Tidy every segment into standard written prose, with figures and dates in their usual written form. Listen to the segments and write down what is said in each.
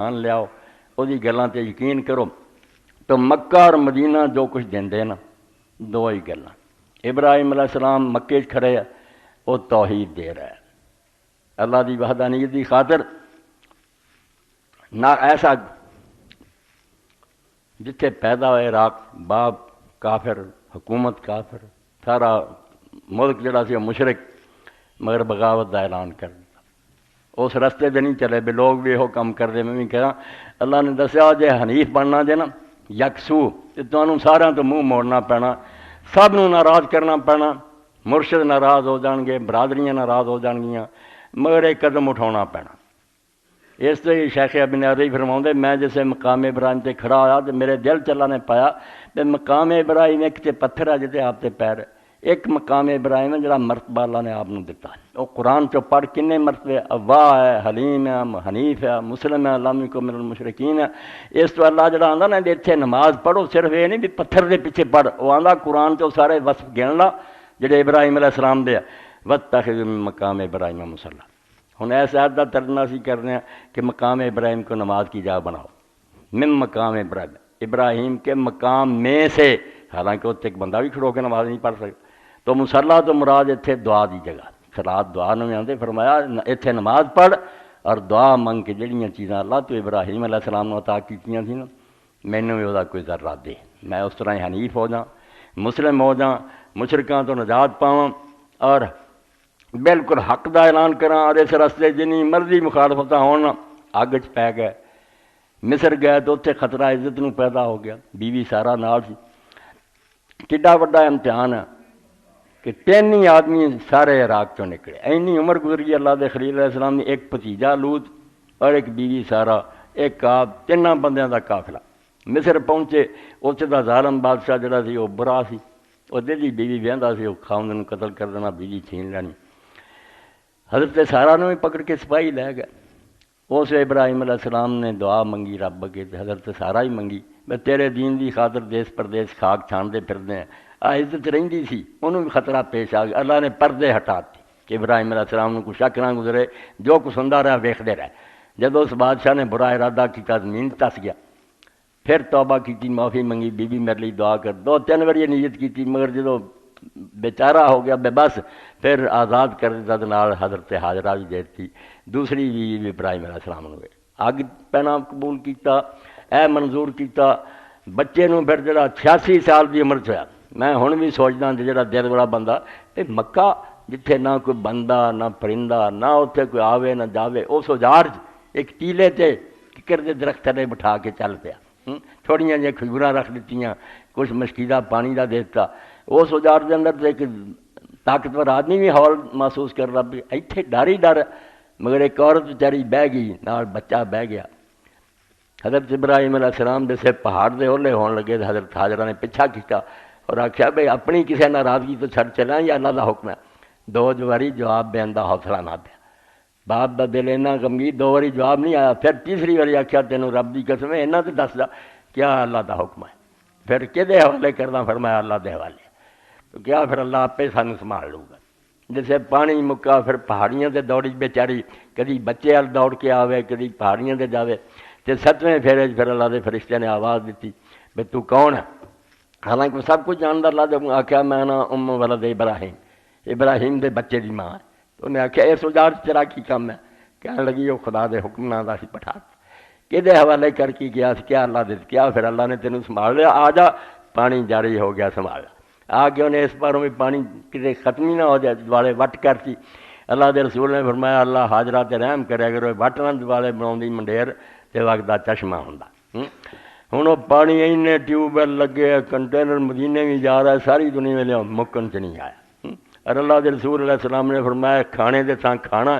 مان لیاؤ وہی گلوں تے یقین کرو تو مکہ اور مدینہ جو کچھ دیندے نا دو ہی گلاں ابراہیم علیہ السلام مکے کھڑے ہے وہ توحید دے رہا ہے اللہ دی وحدانیت دی خاطر نہ ایسا جتھے پیدا ہوئے عراق باپ کافر حکومت کافر سارا ملک جڑا سی مشرک مگر بغاوت دا اعلان کر دیا اس رستے دے نہیں چلے بھی لوگ بھی یہ کام کر دے میں بھی کہاں اللہ نے دسیا جے حنیف بننا جے نا یکسو تو سارا تو منہ موڑنا پینا سب نو ناراض کرنا پینا مرشد ناراض ہو جان گے برادریاں ناراض ہو جان گیاں مگر ایک قدم اٹھانا پینا اس سے شیخ ابن عربی فرماؤں میں جسے مقام ابراہیم تے کھڑا ہویا تو میرے دل چ اللہ نے پایا کہ مقام ابراہیم ایک تے پتھر ہے جتے آپ تے پیر ایک مقام ابراہیم ہے جڑا مرتبہ اللہ نے آپ نے دیتا وہ قرآن چو پڑھ کنے مرتبے اواہ ہے حلیم ہے حنیف ہے مسلم ہے لم یکن من المشرکین ہے اس تو اللہ جڑا آندا نا اتنے نماز پڑھو صرف یہ نہیں بھی پتھر دے پیچھے پڑھ وہ آندا قرآن چو سارے وصف گن لا جڑے ابراہیم علیہ السلام دے واتخذ من مقام ابراہیم مصلی ہن ایسے عہدہ ترجمہ سی کرنے ہیں کہ مقام ابراہیم کو نماز کی جگہ بناؤ من مقام ابراہیم ابراہیم کے مقام میں سے حالانکہ اتنے ایک بندہ بھی کھڑو کے نماز نہیں پڑھ سکتا تو مصلی تو مراد اتنے دعا دی جگہ صلاۃ دعا نے آتے فرمایا اتنے نماز پڑھ اور دعا منگ کے جڑیاں چیزاں اللہ تو ابراہیم علیہ السلام نے عطا کیتیاں تھیں نا مینوں بھی وہ کوئی ذرہ دے میں اس طرح حنیف ہو جاؤں مسلم ہو جاؤں مشرکاں تو نجات پاواں اور بالکل حق دا اعلان کراں اور اس رستے جنی مرضی مخالفتاں ہون اگ چ پی گئے مصر گئے تو اتنے خطرہ عزت نو پیدا ہو گیا بیوی سارا نال سی کڈا وڈا امتحان ہے کہ 3 ہی آدمی سارے عراق چوں نکلے اینی عمر گزری اللہ دے خلیل علیہ السلام نے ایک بھتیجا لوط اور ایک بیوی سارا ایک آپ 3 بندیاں دا قافلہ مصر پہنچے اتنے دا ظالم بادشاہ جڑا سی وہ برا سی وہ دی بیوی وہندا سی وہ خاوند نوں قتل کر دینا بیوی چھین لینی حضرت سارا نو بھی پکڑ کے سپاہی لے گئے اس ابراہیم علیہ السلام نے دعا منگی رب کے حضرت سارا ہی منگی میں تیرے دین دی خاطر دیس پردیس خاک چھاندے پھردے ہیں عزت رہندی سی انہوں بھی خطرہ پیش آ گیا اللہ نے پردے ہٹا دی کہ ابراہیم علیہ السلام نے کوئی شک نہ گزرے جو کچھ ہوندا رہا ویکھدے رہے جب اس بادشاہ نے برا ارادہ کیا زمین تس گیا پھر توبہ کی معافی منگی بی میرے لیے دعا کر 2-3 بار یہ نیت کی مگر جدو بیچارہ ہو گیا بے بس پھر آزاد کر دیتا نال حضرت حاجرہ بھی دیتی دوسری بھی ابراہیم علیہ السلام نے اگ پینا قبول کیتا اے منظور کیتا بچے نو پھر جڑا 86 سال دی عمر چ ہویا میں ہن بھی سوچدا جڑا دل والا بندہ اے مکہ جتھے نہ کوئی بندہ نہ پرندہ نہ اتنے کوئی آوے نہ جاوے اس اجاڑ ایک ٹیلے تے ککر دے درخت تلے بٹھا کے چل پیا تھوڑیاں جی کھجوراں رکھ دیتیاں کچھ مشکیدہ پانی دا دیتا اس اجاڑ دے اندر ایک طاقتور آدمی بھی ہول محسوس کر رہا بھی ایتھے ڈر ہی ڈر مگر ایک عورت بیچاری بہ گئی نال بچہ بہ گیا حضرت ابراہیم علیہ السلام جیسے پہاڑ دے ہولے ہون لگے حضرت حاجرہ نے پیچھا کیتا اور آخیا بھائی اپنی کسی ناراضگی تو چھڑ چلیں یا اللہ دا حکم ہے 2 واری جواب دین دا حوصلہ نہ دیا باپ دا دل اینا غمگین 2 واری جواب نہیں آیا پھر تیسری واری آخیا تینوں رب دی قسم ہے اینا تے دس دا کیا اللہ دا حکم ہے پھر کدے حوالے کرنا فرمایا اللہ دے حوالے تو کیا پھر اللہ آپ سانوں سنبھال لوں گا جیسے پانی مکا پھر پہاڑیاں تے دوڑی بیچاری کدی بچے وال دوڑ کے آوے کدی پہاڑیاں تے جاوے تے 7ویں پھیرے پھر اللہ دے فرشتے نے آواز دیتی بے تو کون ہے حالانکہ سب کچھ جاندا اللہ دے آخیا میں نا ولد ابراہیم دے بچے دی ماں ہے تو انہیں آخیا اس اجاڑ تیرا کی کام ہے کہنے لگی وہ خدا دے حکم نہ دا سی پٹھا کدے حوالے کر کے گیا کیا اللہ دے کیا پھر اللہ نے تینوں سنبھال لیا آ جا پانی جاری ہو گیا سنبھال آ کے انہیں اس پاروں میں پانی کسی ختم ہی نہ ہو جائے دوالے وٹ کرتی اللہ دے رسول نے فرمایا اللہ حاجرہ تے رحم کرے اگر وہ وٹ نہ دوالے بناؤں منڈیر تے وقت دا چشمہ ہوندا ہوں وہ پانی اینے ٹیوب ویل لگے کنٹینر مدینے بھی جا رہا ہے ساری دنیا میں لیا مکن چ نہیں آیا اور اللہ دے رسول علیہ السلام نے فرمایا کھانے دے تھان کھانا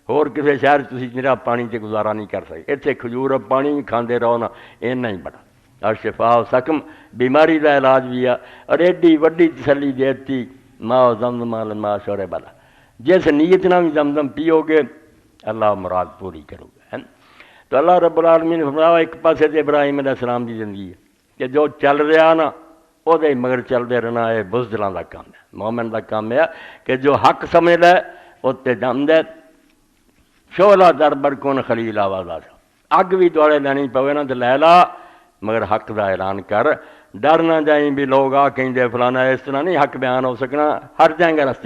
اور کسی شہر تسی میرا پانی تے گزارا نہیں کر سکتے اتنے کھجور اور پانی بھی کھاندے رہو نا اینا ہی بڑا اور شفا و سقم بیماری کا علاج بھی ہے اور ایڈی وڈی تسلی دیتی ماں زمزم ما شور بالا جس نیت نہ بھی زمزم پیو گے اللہ مراد پوری کرو گے تو اللہ رب العالمین نے فرمایا ایک پاسے تے ابراہیم علیہ السلام کی زندگی ہے کہ جو چل رہا نا وہ مگر چلتے رہنا ہے بزدلاں کا کام ہے مومن کا کام ہے کہ جو حق سمجھ لے اتنے جم دے شعلہ در برکن خلیل آواز اگ بھی دوالے لینی پوے نا تو لے لا، مگر حق دا اعلان کر، ڈر نہ جائیں بھی لوگ آ کہیں فلانا اس طرح نہیں حق بیان ہو سکنا، ہر جائیں گا رستے